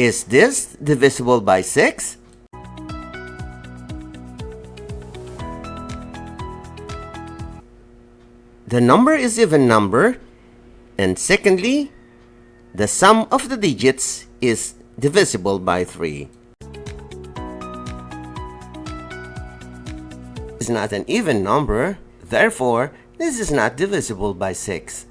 Is this divisible by 6? The number is even number, and secondly, the sum of the digits is divisible by 3. It's not an even number, therefore, this is not divisible by 6.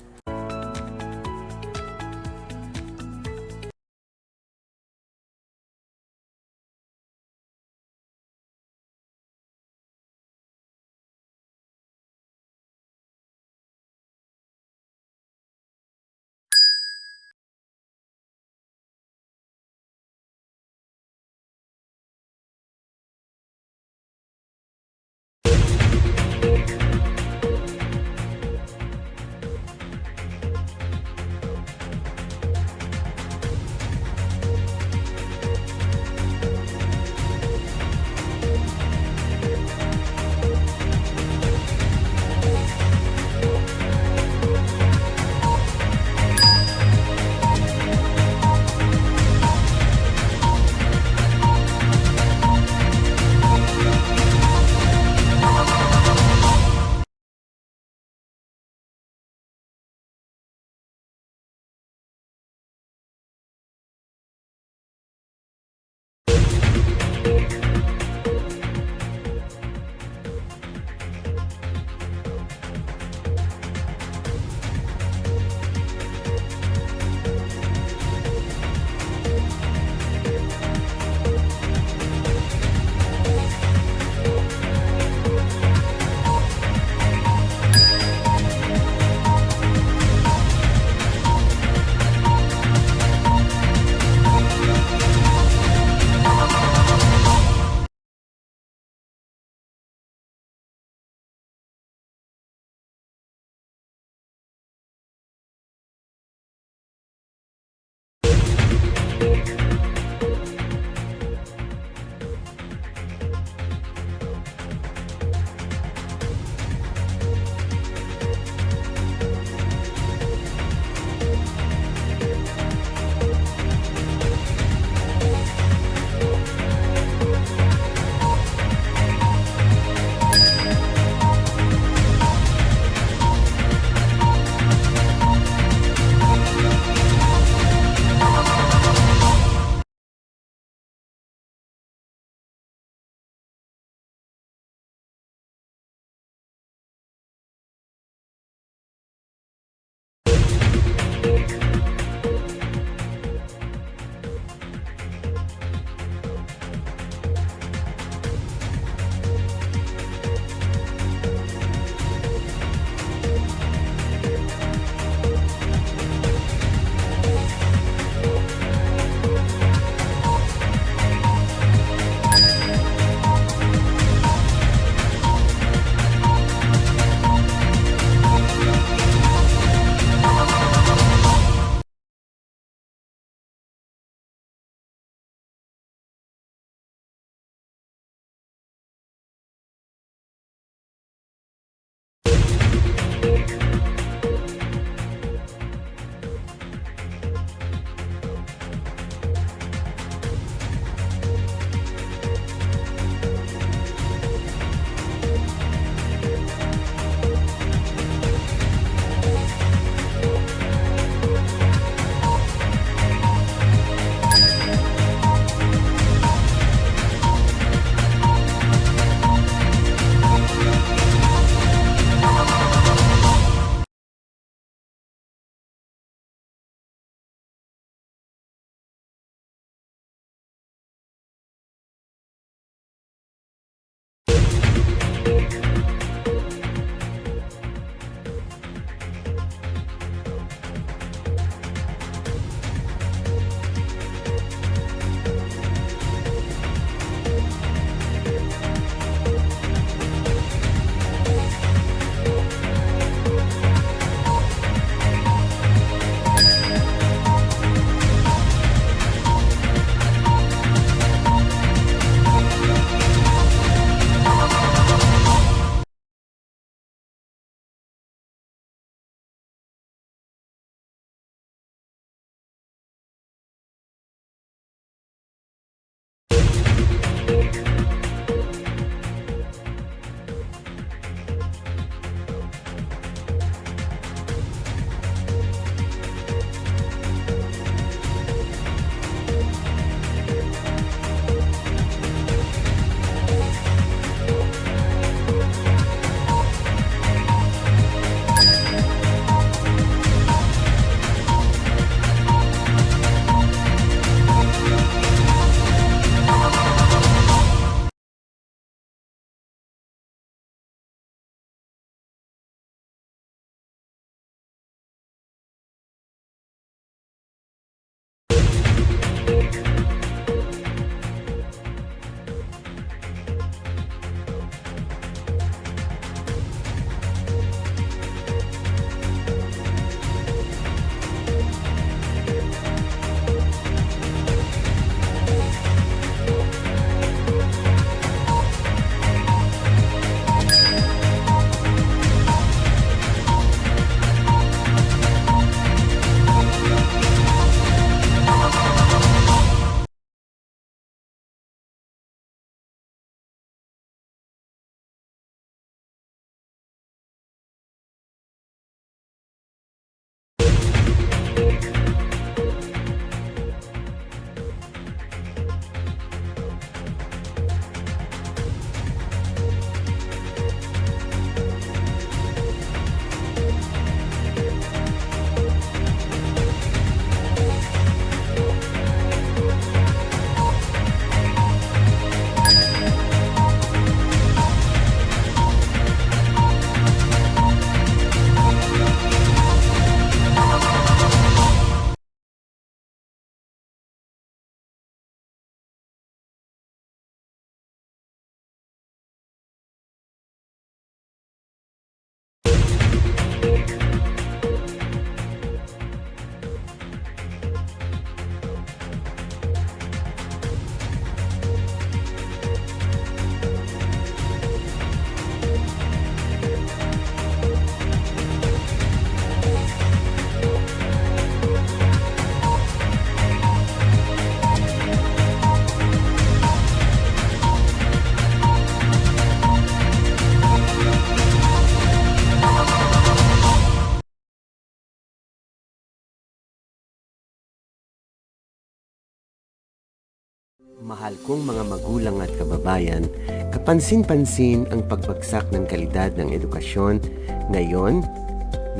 Mahal kong mga magulang at kababayan, kapansin-pansin ang pagbagsak ng kalidad ng edukasyon ngayon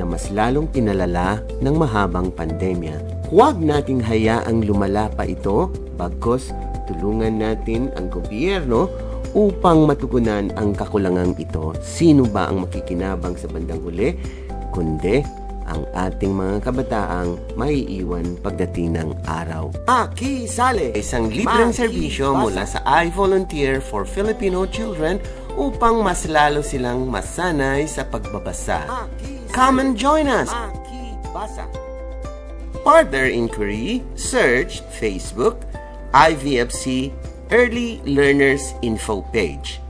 na mas lalong pinalala ng mahabang pandemya. Huwag nating hayaang lumala pa ito, bagkus tulungan natin ang gobyerno upang matugunan ang kakulangang ito. Sino ba ang makikinabang sa bandang huli? Kundi ang ating mga kabataang maiiwan pagdating ng araw. Makisali! Isang libreng serbisyo mula sa iVolunteer for Filipino Children upang mas lalo silang masanay sa pagbabasa. Come and join us! Further inquiry, search Facebook IVFC Early Learners Info page.